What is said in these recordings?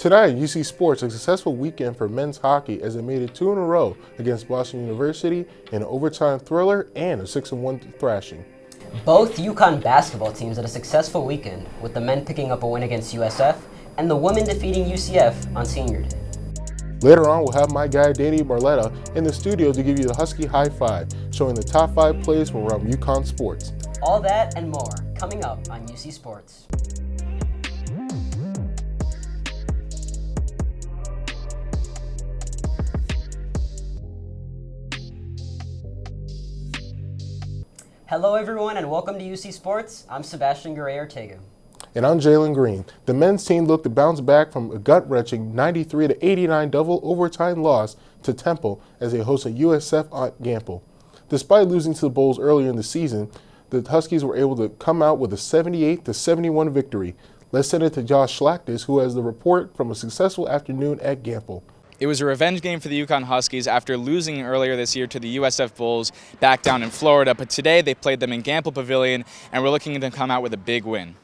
Tonight, UC Sports, a successful weekend for men's hockey as they made it 2 in a row against Boston University in an overtime thriller and a 6-1 thrashing. Both UConn basketball teams had a successful weekend, with the men picking up a win against USF and the women defeating UCF on Senior Day. Later on, we'll have my guy Danny Barletta in the studio to give you the Husky High Five, showing the top 5 plays from around UConn sports. All that and more coming up on UC Sports. Hello everyone and welcome to UC Sports. I'm Sebastian Garay-Ortega. And I'm Jalen Green. The men's team looked to bounce back from a gut-wrenching 93-89 double overtime loss to Temple as they hosted USF at Gamble. Despite losing to the Bulls earlier in the season, the Huskies were able to come out with a 78-71 victory. Let's send it to Josh Schlactus, who has the report from a successful afternoon at Gamble. It was a revenge game for the UConn Huskies after losing earlier this year to the USF Bulls back down in Florida, but today they played them in Gamble Pavilion and we're looking to come out with a big win.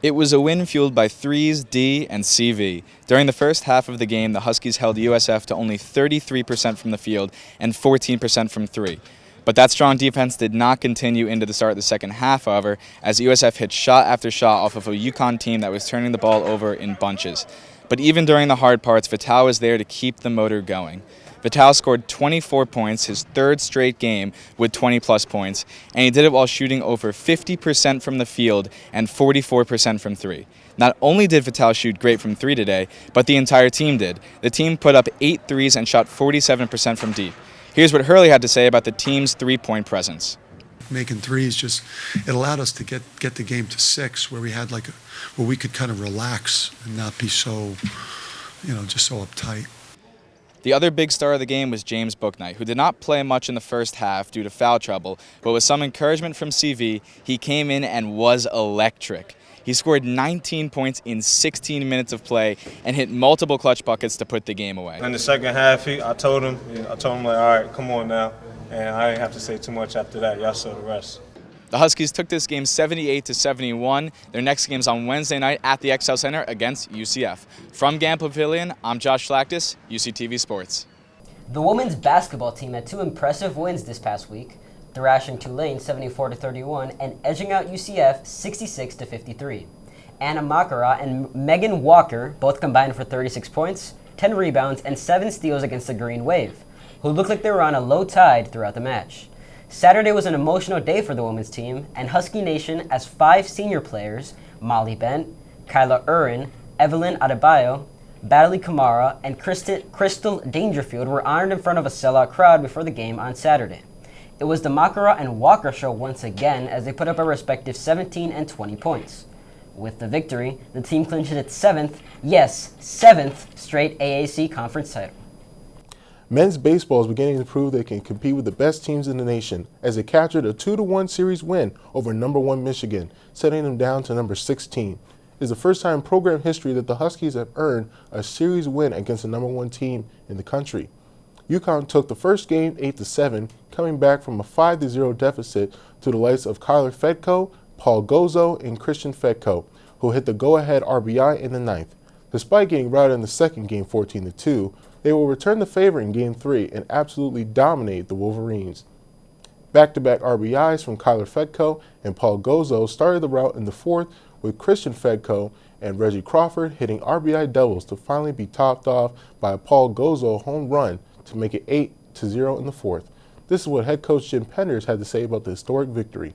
It was a win fueled by threes, D, and CV. During the first half of the game, the Huskies held USF to only 33% from the field and 14% from three. But that strong defense did not continue into the start of the second half, however, as USF hit shot after shot off of a UConn team that was turning the ball over in bunches. But even during the hard parts, Vital was there to keep the motor going. Vital scored 24 points, his third straight game with 20-plus points, and he did it while shooting over 50% from the field and 44% from three. Not only did Vital shoot great from three today, but the entire team did. The team put up 8 threes and shot 47% from deep. Here's what Hurley had to say about the team's three-point presence. Making threes it allowed us to get the game to 6, where we had where we could kind of relax and not be so, just so uptight. The other big star of the game was James Bouknight, who did not play much in the first half due to foul trouble, but with some encouragement from CV, he came in and was electric. He scored 19 points in 16 minutes of play and hit multiple clutch buckets to put the game away. In the second half, I told him like, all right, come on now. And I didn't have to say too much after that. Y'all saw the rest. The Huskies took this game 78-71. Their next game is on Wednesday night at the XL Center against UCF. From Gamble Pavilion, I'm Josh Schlactus, UCTV Sports. The women's basketball team had 2 impressive wins this past week, thrashing Tulane 74-31 and edging out UCF 66-53. Anna Makara and Megan Walker both combined for 36 points, 10 rebounds, and 7 steals against the Green Wave, who looked like they were on a low tide throughout the match. Saturday was an emotional day for the women's team, and Husky Nation as 5 senior players, Molly Bent, Kyla Urin, Evelyn Adebayo, Badley Kamara, and Crystal Dangerfield were honored in front of a sellout crowd before the game on Saturday. It was the Makara and Walker show once again as they put up a respective 17 and 20 points. With the victory, the team clinched its 7th straight AAC conference title. Men's baseball is beginning to prove they can compete with the best teams in the nation as they captured a 2-1 series win over number 1 Michigan, setting them down to number 16. It is the first time in program history that the Huskies have earned a series win against the number 1 team in the country. UConn took the first game 8-7, coming back from a 5-0 deficit to the likes of Kyler Fedko, Paul Gozo, and Christian Fedko, who hit the go-ahead RBI in the 9th. Despite getting routed in the second game 14-2, they will return the favor in Game 3 and absolutely dominate the Wolverines. Back-to-back RBIs from Kyler Fedko and Paul Gozo started the rout in the 4th, with Christian Fedko and Reggie Crawford hitting RBI doubles to finally be topped off by a Paul Gozo home run to make it 8-0 in the 4th. This is what head coach Jim Penders had to say about the historic victory.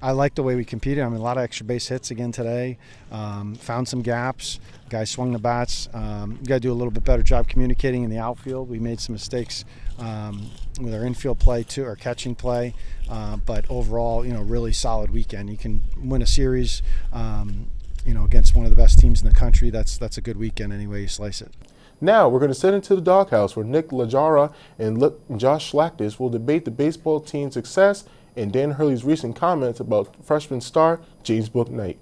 I like the way we competed. A lot of extra base hits again today. Found some gaps. Guys swung the bats. We got to do a little bit better job communicating in the outfield. We made some mistakes with our infield play too, our catching play. But overall, really solid weekend. You can win a series, against one of the best teams in the country. That's a good weekend any way you slice it. Now we're going to send it to the doghouse where Nick Lajara and Josh Schlactus will debate the baseball team's success and Dan Hurley's recent comments about freshman star James Bouknight.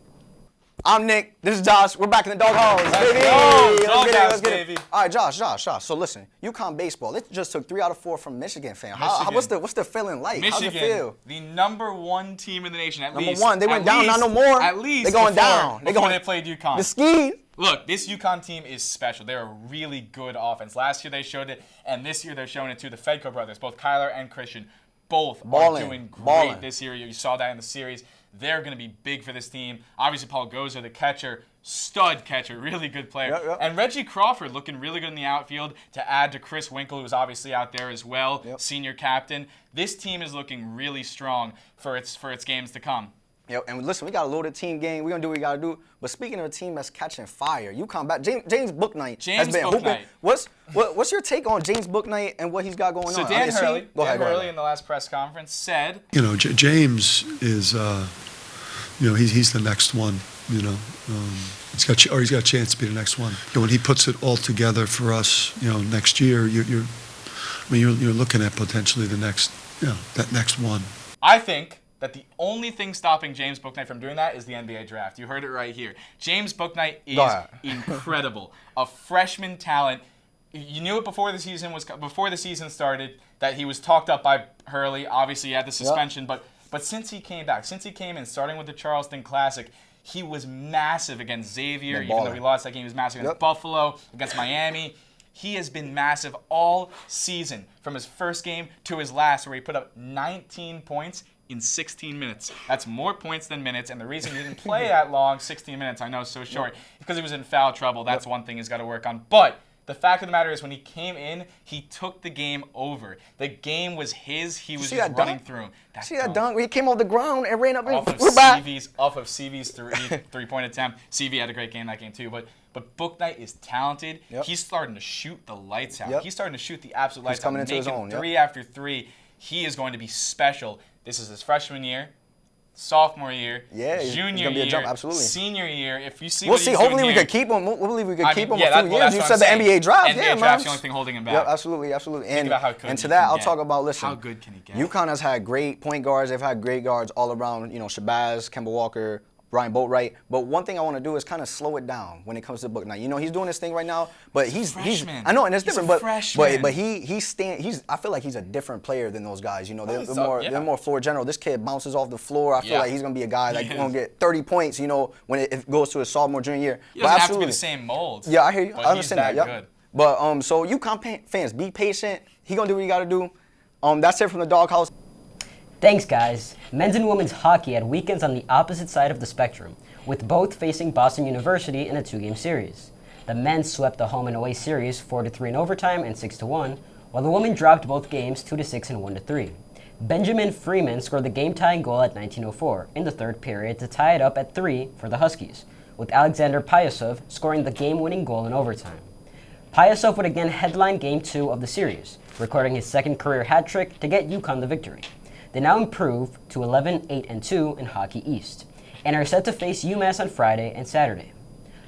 I'm Nick. This is Josh. We're back in the doghouse, baby. Doghouse, baby. All right, Josh. So listen, UConn baseball. It just took 3 out of 4 from Michigan, fam. What's the feeling like? Michigan, how's it feel? The #1 team in the nation, at least. Number 1. They went down, not no more. At least they going down. They played UConn. The ski. Look, this UConn team is special. They're a really good offense. Last year they showed it, and this year they're showing it too. The Fedco brothers, both Kyler and Christian, both are doing great this year. You saw that in the series. They're going to be big for this team. Obviously, Paul Gozer, the catcher, stud catcher, really good player. Yep. And Reggie Crawford looking really good in the outfield to add to Chris Winkle, who's obviously out there as well, senior captain. This team is looking really strong for its games to come. Yep, and listen, we got a loaded team game. We're going to do what we got to do. But speaking of a team that's catching fire, UConn back. James Bouknight has been hooping. What's your take on James Bouknight and what he's got going on? So Dan Hurley in the last press conference said, You know, James is, he's the next one. You know, he's got a chance to be the next one. And when he puts it all together for us, next year, you're looking at potentially the next, that next one. I think that the only thing stopping James Bouknight from doing that is the NBA draft. You heard it right here. James Bouknight is incredible. A freshman talent. You knew it before the season started that he was talked up by Hurley. Obviously, he had the suspension, but since he came back, and starting with the Charleston Classic, he was massive against Xavier. Even though he lost that game, he was massive against Buffalo, against Miami. He has been massive all season, from his first game to his last, where he put up 19 points in 16 minutes. That's more points than minutes, and the reason he didn't play that long, 16 minutes, I know, so short, because he was in foul trouble. That's one thing he's got to work on. But the fact of the matter is, when he came in, he took the game over. The game was his. He was just running through him. See that dunk? He came off the ground and ran up off and of CV's three-point attempt. CV had a great game that game too, but Bouknight is talented. He's starting to shoot the lights out. He's starting to shoot the absolute lights out. Into his own. 3 after 3. He is going to be special. This is his freshman year, sophomore year, junior year, absolutely. Senior year. If you see, we'll see. Hopefully, we could keep him. We'll believe we could keep him a few years. You said the NBA draft. NBA draft's the only thing holding him back. Yeah, absolutely. Think about how good and to that, I'll talk about. Listen, how good can he get? UConn has had great point guards. They've had great guards all around. Shabazz, Kemba Walker, Brian Boatwright. But one thing I want to do is kind of slow it down when it comes to Bouknight. He's doing this thing right now, but he's I know, and it's different. But I feel like he's a different player than those guys. They're more floor general. This kid bounces off the floor. I feel like he's gonna be a guy that's gonna get 30 points. When it goes to his sophomore, junior year. He doesn't have to be the same mold. Yeah, I hear you. I understand that. Good. But so UConn fans, be patient. He gonna do what he gotta do. That's it from the doghouse. Thanks, guys. Men's and women's hockey had weekends on the opposite side of the spectrum, with both facing Boston University in a 2-game series. The men swept the home and away series 4-3 in overtime and 6-1, while the women dropped both games 2-6 and 1-3. Benjamin Freeman scored the game-tying goal at 19:04 in the third period to tie it up at 3 for the Huskies, with Alexander Pyasov scoring the game-winning goal in overtime. Pyasov would again headline Game 2 of the series, recording his second career hat trick to get UConn the victory. They now improve to 11-8-2 in Hockey East, and are set to face UMass on Friday and Saturday.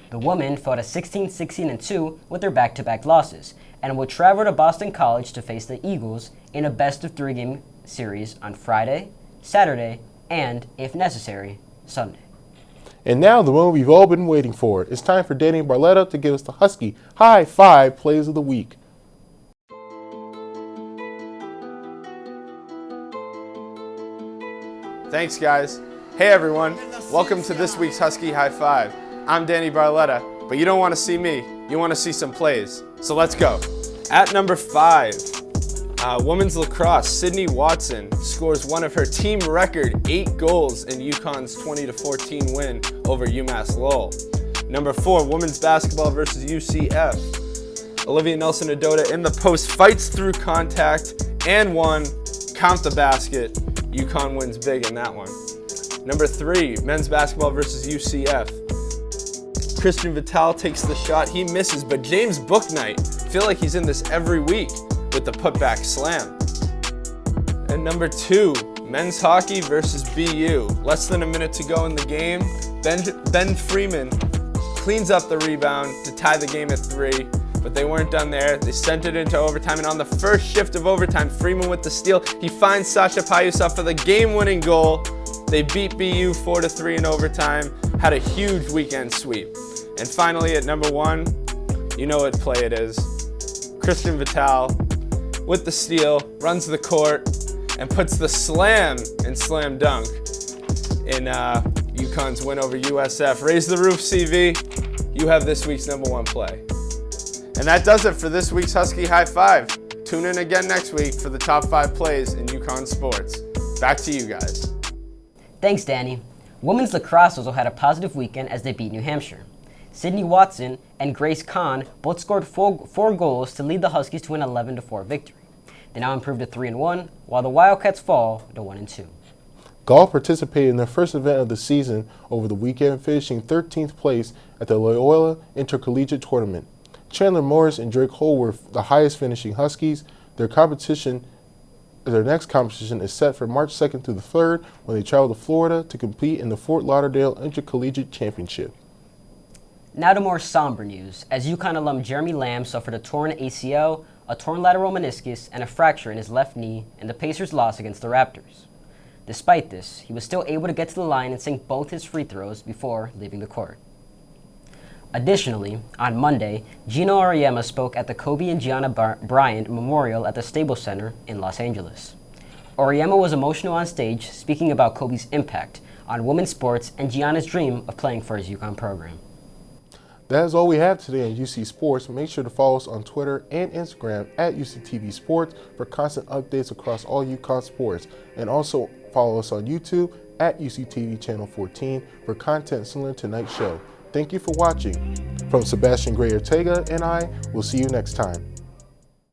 The women fought a 16-16-2 with their back-to-back losses, and will travel to Boston College to face the Eagles in a best-of-3 game series on Friday, Saturday, and, if necessary, Sunday. And now the one we've all been waiting for. It's time for Danny Barletta to give us the Husky High 5 Plays of the Week. Thanks, guys. Hey, everyone. Welcome to this week's Husky High 5. I'm Danny Barletta, but you don't want to see me. You want to see some plays. So let's go. At number 5, women's lacrosse, Sydney Watson scores one of her team record 8 goals in UConn's 20-14 win over UMass Lowell. Number 4, women's basketball versus UCF. Olivia Nelson-Adota in the post fights through contact and won. Count the basket. UConn wins big in that one. Number 3, men's basketball versus UCF. Christian Vital takes the shot. He misses, but James Bouknight, I feel like he's in this every week with the putback slam. And number 2, men's hockey versus BU. Less than a minute to go in the game. Ben Freeman cleans up the rebound to tie the game at 3. But they weren't done there. They sent it into overtime, and on the first shift of overtime, Freeman with the steal. He finds Sasha Pyusov for the game-winning goal. They beat BU 4-3 in overtime, had a huge weekend sweep. And finally at number 1, you know what play it is. Christian Vital with the steal, runs the court, and puts the slam in slam dunk in UConn's win over USF. Raise the roof, CV. You have this week's number 1 play. And that does it for this week's Husky High Five. Tune in again next week for the top 5 plays in UConn sports. Back to you guys. Thanks, Danny. Women's lacrosse also had a positive weekend as they beat New Hampshire. Sydney Watson and Grace Kahn both scored four goals to lead the Huskies to an 11-4 victory. They now improved to 3-1, while the Wildcats fall to 1-2. Golf participated in their first event of the season over the weekend, finishing 13th place at the Loyola Intercollegiate Tournament. Chandler Morris and Drake Hole were the highest finishing Huskies. Their next competition is set for March 2nd through the 3rd when they travel to Florida to compete in the Fort Lauderdale Intercollegiate Championship. Now to more somber news, as UConn alum Jeremy Lamb suffered a torn ACL, a torn lateral meniscus, and a fracture in his left knee in the Pacers' loss against the Raptors. Despite this, he was still able to get to the line and sink both his free throws before leaving the court. Additionally, on Monday, Gino Auriemma spoke at the Kobe and Gianna Bryant Memorial at the Staples Center in Los Angeles. Auriemma was emotional on stage, speaking about Kobe's impact on women's sports and Gianna's dream of playing for his UConn program. That is all we have today on UC Sports. Make sure to follow us on Twitter and Instagram at UCTV Sports for constant updates across all UConn sports. And also follow us on YouTube at UCTV Channel 14 for content similar to tonight's show. Thank you for watching. From Sebastian Garay-Ortega and I, we'll see you next time.